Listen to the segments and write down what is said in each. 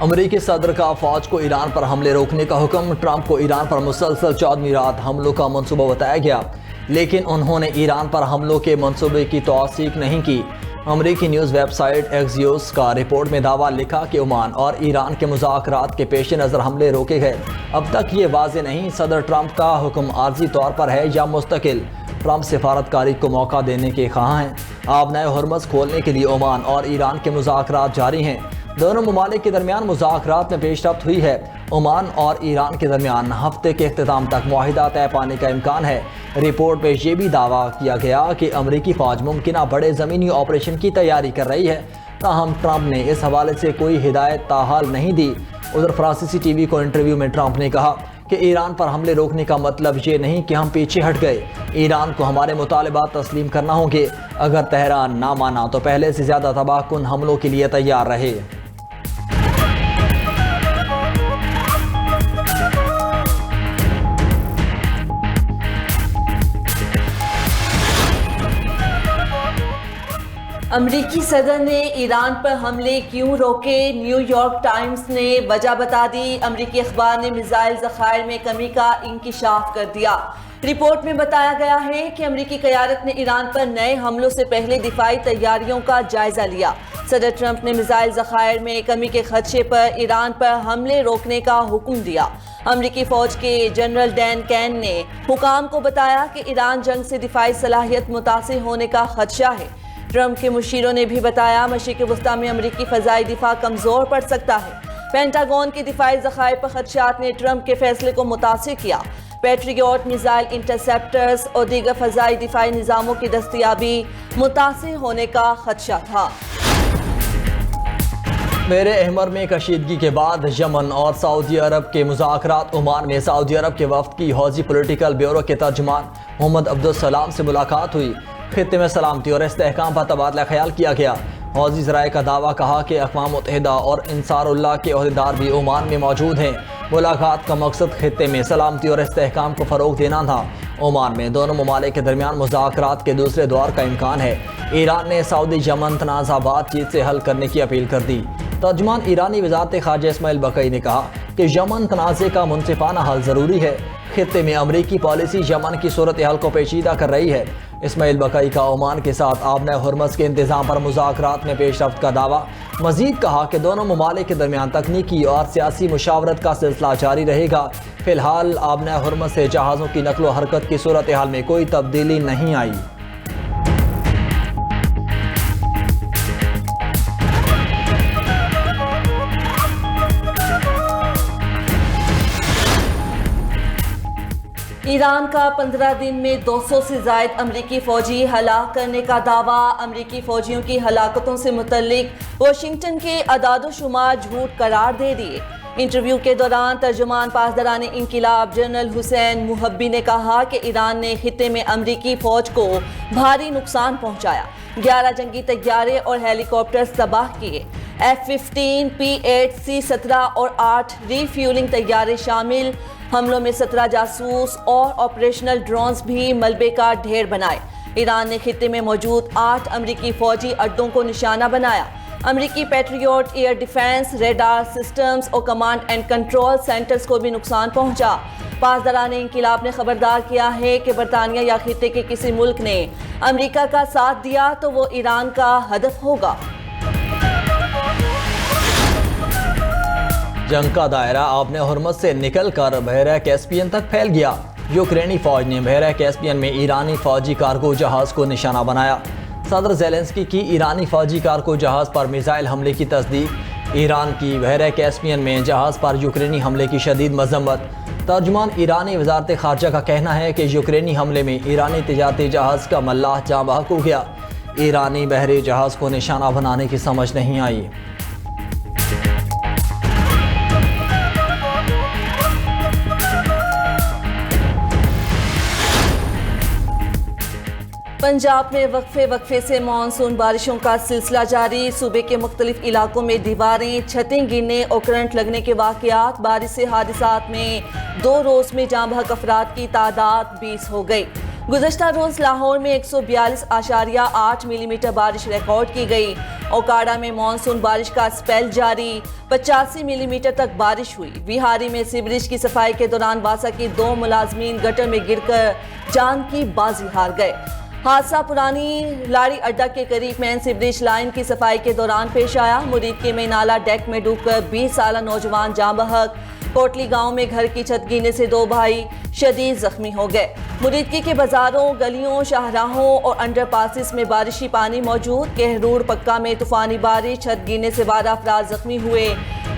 امریکی صدر کا فوج کو ایران پر حملے روکنے کا حکم۔ ٹرمپ کو ایران پر مسلسل 14ویں رات حملوں کا منصوبہ بتایا گیا، لیکن انہوں نے ایران پر حملوں کے منصوبے کی توثیق نہیں کی۔ امریکی نیوز ویب سائٹ ایکزیوس کا رپورٹ میں دعویٰ لکھا کہ عمان اور ایران کے مذاکرات کے پیش نظر حملے روکے گئے۔ اب تک یہ واضح نہیں صدر ٹرمپ کا حکم عارضی طور پر ہے یا مستقل۔ ٹرمپ سفارتکاری کو موقع دینے کے خواہاں ہیں۔ آبنائے ہرمز کھولنے کے لیے عمان اور ایران کے مذاکرات جاری ہیں۔ دونوں ممالک کے درمیان مذاکرات میں پیش رفت ہوئی ہے۔ عمان اور ایران کے درمیان ہفتے کے اختتام تک معاہدہ طے پانے کا امکان ہے۔ رپورٹ میں یہ بھی دعویٰ کیا گیا کہ امریکی فوج ممکنہ بڑے زمینی آپریشن کی تیاری کر رہی ہے، تاہم ٹرمپ نے اس حوالے سے کوئی ہدایت تاحال نہیں دی۔ ادھر فرانسیسی ٹی وی کو انٹرویو میں ٹرمپ نے کہا کہ ایران پر حملے روکنے کا مطلب یہ نہیں کہ ہم پیچھے ہٹ گئے۔ ایران کو ہمارے مطالبات تسلیم کرنا ہوں گے۔ اگر تہران نہ مانا تو پہلے سے زیادہ تباہ کن حملوں کے لیے تیار رہے۔ امریکی صدر نے ایران پر حملے کیوں روکے؟ نیو یارک ٹائمز نے وجہ بتا دی۔ امریکی اخبار نے میزائل ذخائر میں کمی کا انکشاف کر دیا۔ رپورٹ میں بتایا گیا ہے کہ امریکی قیادت نے ایران پر نئے حملوں سے پہلے دفاعی تیاریوں کا جائزہ لیا۔ صدر ٹرمپ نے میزائل ذخائر میں کمی کے خدشے پر ایران پر حملے روکنے کا حکم دیا۔ امریکی فوج کے جنرل ڈین کین نے حکام کو بتایا کہ ایران جنگ سے دفاعی صلاحیت متاثر ہونے کا خدشہ ہے۔ ٹرمپ کے مشیروں نے بھی بتایا مشرق وسطیٰ میں امریکی فضائی دفاع کمزور پڑ سکتا ہے۔ پینٹاگون کے دفاعی ذخائر پر خدشات نے ٹرمپ کے فیصلے کو متاثر کیا۔ پیٹریوٹ میزائل انٹرسیپٹرز اور دیگر فضائی دفاعی نظاموں کی دستیابی متاثر ہونے کا خدشہ تھا۔ بحر احمر میں کشیدگی کے بعد یمن اور سعودی عرب کے مذاکرات۔ عمان میں سعودی عرب کے وفد کی حوثی پولیٹیکل بیورو کے ترجمان محمد عبدالسلام سے ملاقات ہوئی۔ خطے میں سلامتی اور استحکام پر تبادلہ خیال کیا گیا۔ حوثی ذرائع کا دعویٰ کہا کہ اقوام متحدہ اور انصار اللہ کے عہدیدار بھی عمان میں موجود ہیں۔ ملاقات کا مقصد خطے میں سلامتی اور استحکام کو فروغ دینا تھا۔ عمان میں دونوں ممالک کے درمیان مذاکرات کے دوسرے دور کا امکان ہے۔ ایران نے سعودی یمن تنازع بات چیت سے حل کرنے کی اپیل کر دی۔ ترجمان ایرانی وزارت خارجہ اسماعیل بقائی نے کہا کہ یمن تنازع کا منصفانہ حل ضروری ہے۔ خطے میں امریکی پالیسی یمن کی صورتحال کو پیچیدہ کر رہی ہے۔ اسماعیل بقائی کا عمان کے ساتھ آبنائے ہرمز کے انتظام پر مذاکرات میں پیش رفت کا دعویٰ۔ مزید کہا کہ دونوں ممالک کے درمیان تکنیکی اور سیاسی مشاورت کا سلسلہ جاری رہے گا۔ فی الحال آبنائے ہرمز سے جہازوں کی نقل و حرکت کی صورتحال میں کوئی تبدیلی نہیں آئی۔ ایران کا 15 دن میں 200 سے زائد امریکی فوجی ہلاک کرنے کا دعویٰ۔ امریکی فوجیوں کی ہلاکتوں سے متعلق واشنگٹن کے اعداد و شمار جھوٹ قرار دے دیے۔ انٹرویو کے دوران ترجمان پاسداران انقلاب جنرل حسین محبی نے کہا کہ ایران نے خطے میں امریکی فوج کو بھاری نقصان پہنچایا۔ 11 جنگی طیارے اور ہیلی کاپٹرز تباہ کیے۔ F-15, P-8, C-17 اور 8 ری فیولنگ طیارے شامل۔ حملوں میں 17 جاسوس اور آپریشنل ڈرونز بھی ملبے کا ڈھیر بنائے۔ ایران نے خطے میں موجود 8 امریکی فوجی اڈوں کو نشانہ بنایا۔ امریکی Patriot air defence, radar systems اور کمانڈ اینڈ کنٹرول سینٹرز کو بھی نقصان پہنچا۔ پاسداران انقلاب نے خبردار کیا ہے کہ برطانیہ یا خطے کے کسی ملک نے امریکہ کا ساتھ دیا تو وہ ایران کا ہدف ہوگا۔ جنگ کا دائرہ آبنائے ہرمز سے نکل کر بحیرہ کیسپیئن تک پھیل گیا۔ یوکرینی فوج نے بحیرہ کیسپیئن میں ایرانی فوجی کارگو جہاز کو نشانہ بنایا۔ صدر زیلنسکی کی ایرانی فوجی کارگو جہاز پر میزائل حملے کی تصدیق۔ ایران کی بحیرہ کیسپیئن میں جہاز پر یوکرینی حملے کی شدید مذمت۔ ترجمان ایرانی وزارت خارجہ کا کہنا ہے کہ یوکرینی حملے میں ایرانی تجارتی جہاز کا ملاح جاں بحق ہو گیا۔ ایرانی بحری جہاز کو نشانہ بنانے کی سمجھ نہیں آئی۔ پنجاب میں وقفے سے مانسون بارشوں کا سلسلہ جاری۔ صوبے کے مختلف علاقوں میں دیواریں، چھتیں گرنے اور کرنٹ لگنے کے واقعات۔ بارش سے حادثات میں 2 روز میں جاں بحق افراد کی تعداد 20 ہو گئی۔ گزشتہ روز لاہور میں 142.8 ملی میٹر بارش ریکارڈ کی گئی۔ اوکاڑا میں مانسون بارش کا اسپیل جاری، 85 ملی میٹر تک بارش ہوئی۔ وہاری میں سیوریج کی صفائی کے دوران واسا کی 2 ملازمین گٹر میں گر کر جان کی بازی ہار گئے۔ حادثہ پرانی لاڑی اڈا کے قریب مین سیوریج لائن کی صفائی کے دوران پیش آیا۔ مریدکے میں نالا ڈیک میں ڈوب کر 20 سالہ نوجوان جاں بحق۔ کوٹلی گاؤں میں گھر کی چھت گرنے سے 2 بھائی شدید زخمی ہو گئے۔ مریدکے کے بازاروں، گلیوں، شاہراہوں اور انڈر پاسز میں بارشی پانی موجود۔ کہروڑ پکا میں طوفانی بارش، چھت گرنے سے 12 افراد زخمی ہوئے۔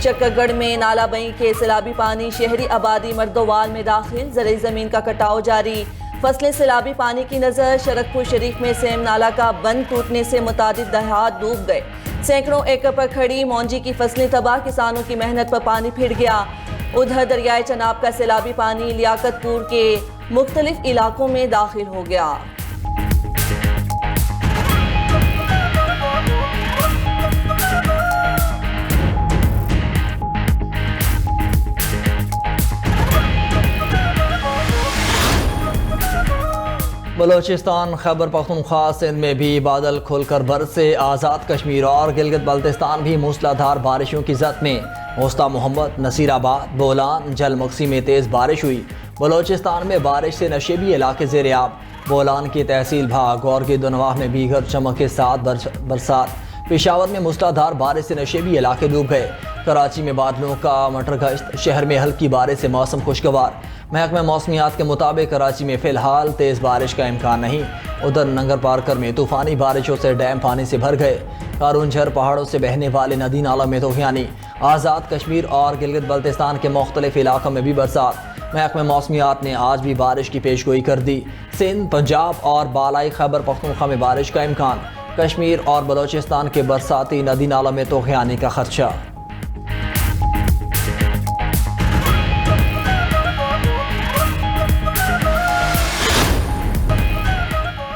چکرگڑھ میں نالا بئی کے سیلابی پانی شہری آبادی مردووال میں داخل، زرعی زمین کا کٹاؤ جاری۔ فصلیں سیلابی پانی کی نظر، شرکپور شریف میں سیم نالا کا بند ٹوٹنے سے متعدد دیہات ڈوب گئے۔ سینکڑوں ایکڑ پر کھڑی مونجی کی فصلیں تباہ، کسانوں کی محنت پر پانی پھر گیا۔ ادھر دریائے چناب کا سیلابی پانی لیاقت پور کے مختلف علاقوں میں داخل ہو گیا۔ بلوچستان، خیبر پختونخوا، سندھ میں بھی بادل کھل کر برسے۔ آزاد کشمیر اور گلگت بلتستان بھی موسلادھار بارشوں کی زد میں۔ وسطی محمد، نصیر آباد، بولان، جل مکسی میں تیز بارش ہوئی۔ بلوچستان میں بارش سے نشیبی علاقے زیر آب۔ بولان کی تحصیل بھاگ اور کی دنواح میں بھی گرج چمک کے ساتھ برسات۔ پشاور میں موسلادھار بارش سے نشیبی علاقے ڈوب گئے۔ کراچی میں بادلوں کا مٹر گشت، شہر میں ہلکی بارش سے موسم خوشگوار۔ محکمہ موسمیات کے مطابق کراچی میں فی الحال تیز بارش کا امکان نہیں۔ ادھر ننگر پارکر میں طوفانی بارشوں سے ڈیم پانی سے بھر گئے۔ قارون جھر پہاڑوں سے بہنے والے ندی نالوں میں طوفانی۔ آزاد کشمیر اور گلگت بلتستان کے مختلف علاقوں میں بھی برسات۔ محکمہ موسمیات نے آج بھی بارش کی پیشگوئی کر دی۔ سندھ، پنجاب اور بالائی خیبر پختونخوا میں بارش کا امکان۔ کشمیر اور بلوچستان کے برساتی ندی نالوں میں طوفانی کا خدشہ۔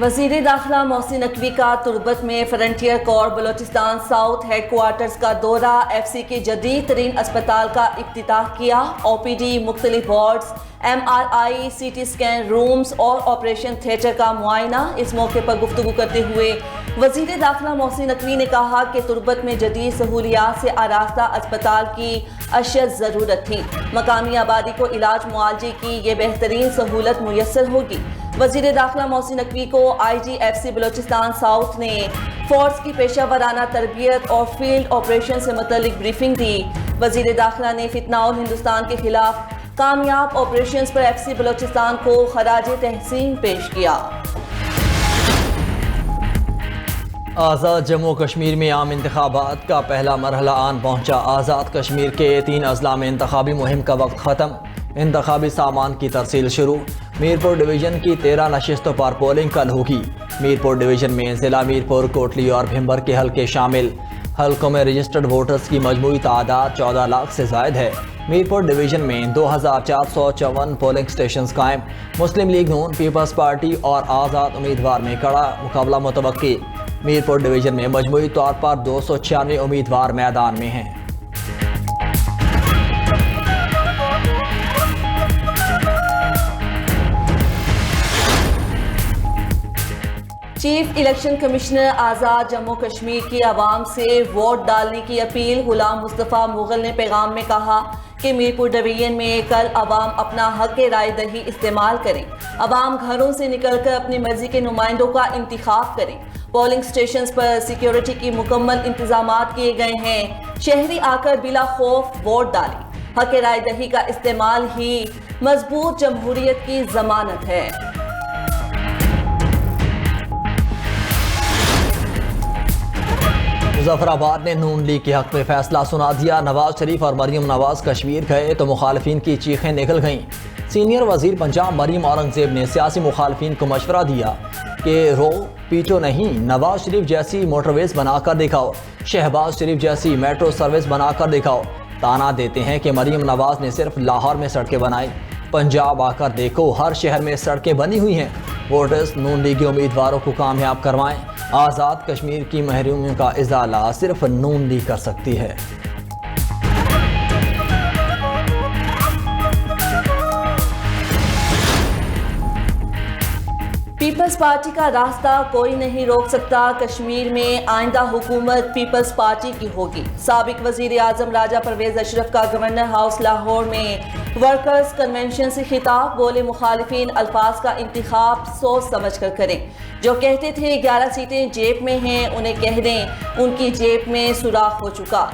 وزیر داخلہ محسن نقوی کا تربت میں فرنٹیئر کور بلوچستان ساؤتھ ہیڈ کوارٹرز کا دورہ، ایف سی کے جدید ترین اسپتال کا افتتاح کیا۔ او پی ڈی، مختلف وارڈز، ایم آر آئی، سی ٹی اسکین رومز اور آپریشن تھیٹر کا معائنہ۔ اس موقع پر گفتگو کرتے ہوئے وزیر داخلہ محسن نقوی نے کہا کہ تربت میں جدید سہولیات سے آراستہ اسپتال کی اشد ضرورت تھی۔ مقامی آبادی کو علاج معالجے کی یہ بہترین سہولت میسر ہوگی۔ وزیر داخلہ محسن نقوی کو آئی جی ایف سی بلوچستان ساؤتھ نے فورس کی پیشہ ورانہ تربیت اور فیلڈ آپریشن سے متعلق بریفنگ دی۔ وزیر داخلہ نے فتنہ ہندوستان کے خلاف کامیاب آپریشنز پر ایف سی بلوچستان کو خراج تحسین پیش کیا۔ آزاد جموں کشمیر میں عام انتخابات کا پہلا مرحلہ آن پہنچا۔ آزاد کشمیر کے 3 اضلاع میں انتخابی مہم کا وقت ختم، انتخابی سامان کی ترسیل شروع۔ میرپور ڈویژن کی 13 نشستوں پر پولنگ کل ہوگی۔ میرپور ڈویژن میں ضلع میرپور، کوٹلی اور بھمبر کے حلقے شامل۔ حلقوں میں رجسٹرڈ ووٹرز کی مجموعی تعداد 14 لاکھ سے زائد ہے۔ میرپور ڈویژن میں 2454 پولنگ سٹیشنز قائم۔ مسلم لیگ نون، پیپلز پارٹی اور آزاد امیدوار میں کڑا مقابلہ متوقع۔ میرپور ڈویژن میں مجموعی طور پر 296 امیدوار میدان میں ہیں۔ چیف الیکشن کمشنر آزاد جموں کشمیر کی عوام سے ووٹ ڈالنے کی اپیل۔ غلام مصطفیٰ مغل نے پیغام میں کہا کہ میرپور ڈویژن میں کل عوام اپنا حق رائے دہی استعمال کریں۔ عوام گھروں سے نکل کر اپنی مرضی کے نمائندوں کا انتخاب کریں۔ پولنگ سٹیشنز پر سیکیورٹی کی مکمل انتظامات کیے گئے ہیں۔ شہری آ کر بلا خوف ووٹ ڈالیں۔ حق رائے دہی کا استعمال ہی مضبوط جمہوریت کی ضمانت ہے۔ مظفر آباد نے نون لیگ کے حق میں فیصلہ سنا دیا۔ نواز شریف اور مریم نواز کشمیر گئے تو مخالفین کی چیخیں نکل گئیں۔ سینئر وزیر پنجاب مریم اورنگزیب نے سیاسی مخالفین کو مشورہ دیا کہ رو پیٹو نہیں، نواز شریف جیسی موٹر ویز بنا کر دکھاؤ، شہباز شریف جیسی میٹرو سروس بنا کر دکھاؤ۔ تانا دیتے ہیں کہ مریم نواز نے صرف لاہور میں سڑکیں بنائی، پنجاب آ کر دیکھو ہر شہر میں سڑکیں بنی ہوئی ہیں۔ ووٹرز نون لیگی امیدواروں کو کامیاب کروائیں۔ آزاد کشمیر کی محرومیوں کا ازالہ صرف نون لیگ کر سکتی ہے۔ پیپلز پارٹی کا راستہ کوئی نہیں روک سکتا، کشمیر میں آئندہ حکومت پیپلز پارٹی کی ہوگی۔ سابق وزیر اعظم راجہ پرویز اشرف کا گورنر ہاؤس لاہور میں ورکرز کنونشن سے خطاب، بولے مخالفین الفاظ کا انتخاب سوچ سمجھ کر کریں۔ جو کہتے تھے 11 سیٹیں جیب میں ہیں، انہیں کہہ دیں ان کی جیب میں سوراخ ہو چکا۔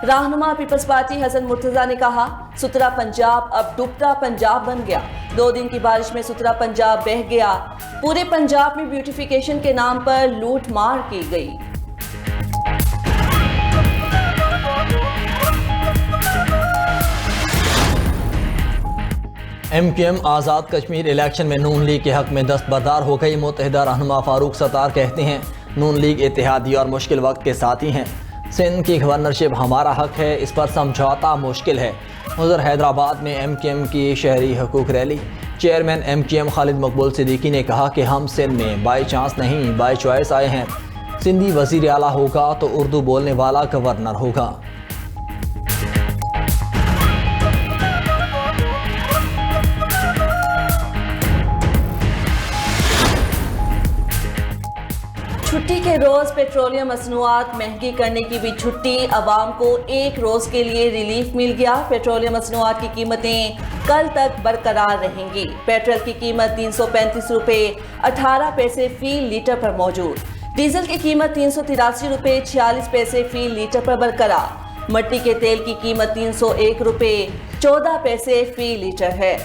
رہنما پیپلز پارٹی حسن مرتضیٰ نے کہا، ستھرا پنجاب اب ڈوبتا پنجاب بن گیا۔ 2 دن کی بارش میں ستھرا پنجاب بہہ گیا۔ پورے پنجاب میں بیوٹیفیکیشن کے نام پر لوٹ مار کی گئی۔ M Q M Azad Kashmir election میں نون لیگ کے حق میں دستبردار ہو گئی۔ متحدہ رہنما فاروق ستار کہتے ہیں نون لیگ اتحادی اور مشکل وقت کے ساتھی ہیں۔ سندھ کی گورنرشپ ہمارا حق ہے، اس پر سمجھوتا مشکل ہے۔ ادھر حیدرآباد میں ایم کیو ایم کی شہری حقوق rally, chairman M Q M Khalid Maqbool Siddiqui نے کہا کہ ہم سندھ میں بائی چانس نہیں بائی چوائس آئے ہیں۔ سندھی وزیر اعلیٰ ہوگا تو اردو بولنے والا گورنر ہوگا۔ چھٹی کے روز پیٹرولیم مصنوعات مہنگی کرنے کی بھی چھٹی، عوام کو 1 روز کے لیے ریلیف مل گیا۔ پیٹرولیم مصنوعات کی قیمتیں کل تک برقرار رہیں گی۔ پیٹرول کی قیمت 335 روپے 18 پیسے فی لیٹر پر موجود، ڈیزل کی قیمت 383 روپے 46 پیسے فی لیٹر پر برقرار، مٹی کے تیل کی قیمت 301 روپے 14 پیسے فی لیٹر ہے۔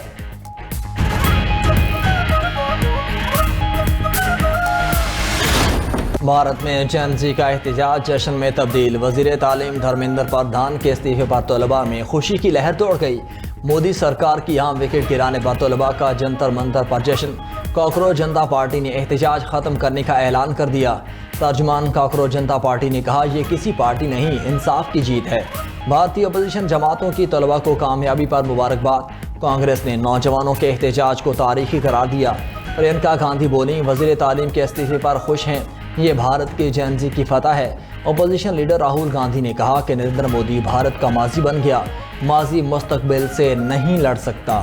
بھارت میں جین زی کا احتجاج جشن میں تبدیل، وزیر تعلیم دھرمیندر پردھان کے استعفے پر طلباء میں خوشی کی لہر دوڑ گئی۔ مودی سرکار کی اہم وکٹ گرانے پر طلباء کا جنتر منتر پر جشن۔ کاکروچ جنتا پارٹی نے احتجاج ختم کرنے کا اعلان کر دیا۔ ترجمان کاکروچ جنتا پارٹی نے کہا، یہ کسی پارٹی نہیں، انصاف کی جیت ہے۔ بھارتی اپوزیشن جماعتوں کی طلباء کو کامیابی پر مبارکباد۔ کانگریس نے نوجوانوں کے احتجاج کو تاریخی قرار دیا۔ پرینکا گاندھی بولیں، وزیر تعلیم کے استعفے پر خوش ہیں، یہ بھارت کے جین زی کی فتح ہے۔ اپوزیشن لیڈر راہل گاندھی نے کہا کہ نریندر مودی بھارت کا ماضی بن گیا، ماضی مستقبل سے نہیں لڑ سکتا۔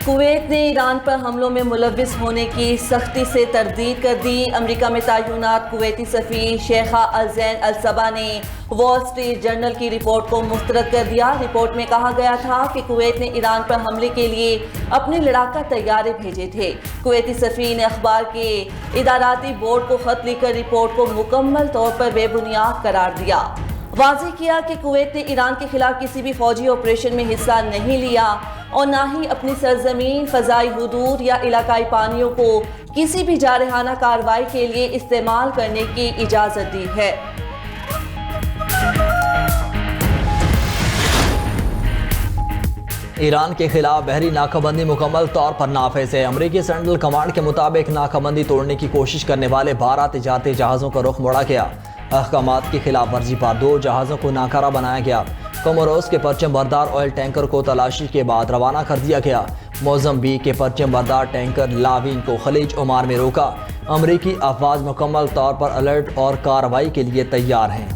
کویت نے ایران پر حملوں میں ملوث ہونے کی سختی سے تردید کر دی۔ امریکہ میں تعینات کویتی سفیر شیخہ الزین الصبا نے وال اسٹریٹ جرنل کی رپورٹ کو مسترد کر دیا۔ رپورٹ میں کہا گیا تھا کہ کویت نے ایران پر حملے کے لیے اپنے لڑاکا طیارے بھیجے تھے۔ کویتی سفیر نے اخبار کے اداراتی بورڈ کو خط لکھ کر رپورٹ کو مکمل طور پر بے بنیاد قرار دیا۔ واضح کیا کہ کویت نے ایران کے خلاف کسی بھی فوجی آپریشن میں حصہ نہیں لیا اور نہ ہی اپنی سرزمین، فضائی حدود یا علاقائی پانیوں کو کسی بھی جارحانہ کارروائی کے لیے استعمال کرنے کی اجازت دی ہے۔ ایران کے خلاف بحری ناکہ بندی مکمل طور پر نافذ ہے۔ امریکی سینٹرل کمانڈ کے مطابق ناکہ بندی توڑنے کی کوشش کرنے والے 12 تجارتی جہازوں کا رخ موڑا گیا۔ احکامات کی خلاف ورزی پر 2 جہازوں کو ناکارہ بنایا گیا۔ کوموروس کے پرچم بردار آئل ٹینکر کو تلاشی کے بعد روانہ کر دیا گیا۔ موزمبیق کے پرچم بردار ٹینکر لاوین کو خلیج عمان میں روکا۔ امریکی افواج مکمل طور پر الرٹ اور کارروائی کے لیے تیار ہیں۔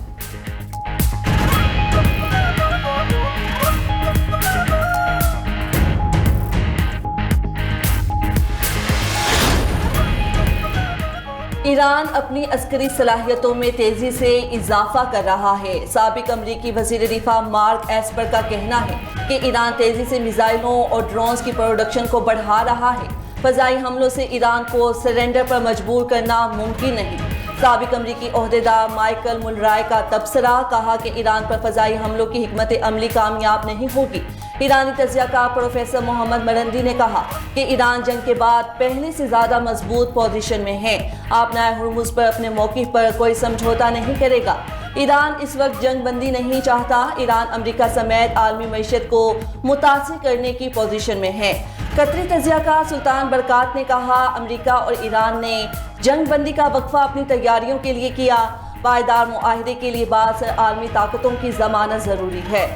ایران اپنی عسکری صلاحیتوں میں تیزی سے اضافہ کر رہا ہے۔ سابق امریکی وزیر دفاع مارک ایسپر کا کہنا ہے کہ ایران تیزی سے میزائلوں اور ڈرونز کی پروڈکشن کو بڑھا رہا ہے۔ فضائی حملوں سے ایران کو سرنڈر پر مجبور کرنا ممکن نہیں۔ سابق امریکی عہدیدار مائیکل ملرائے کا تبصرہ، کہا کہ ایران پر فضائی حملوں کی حکمت عملی کامیاب نہیں ہوگی۔ ایرانی تجزیہ کار پروفیسر محمد مرندی نے کہا کہ ایران جنگ کے بعد پہلے سے زیادہ مضبوط پوزیشن میں ہے، آبنائے ہرمز پر اپنے موقف پر کوئی سمجھوتا نہیں کرے گا۔ ایران اس وقت جنگ بندی نہیں چاہتا۔ ایران امریکہ سمیت عالمی معیشت کو متاثر کرنے کی پوزیشن میں ہے۔ قطری تجزیہ کار سلطان برکات نے کہا، امریکہ اور ایران نے جنگ بندی کا وقفہ اپنی تیاریوں کے لیے کیا۔ پائیدار معاہدے کے لیے بعض عالمی طاقتوں کی ضمانت ضروری ہے۔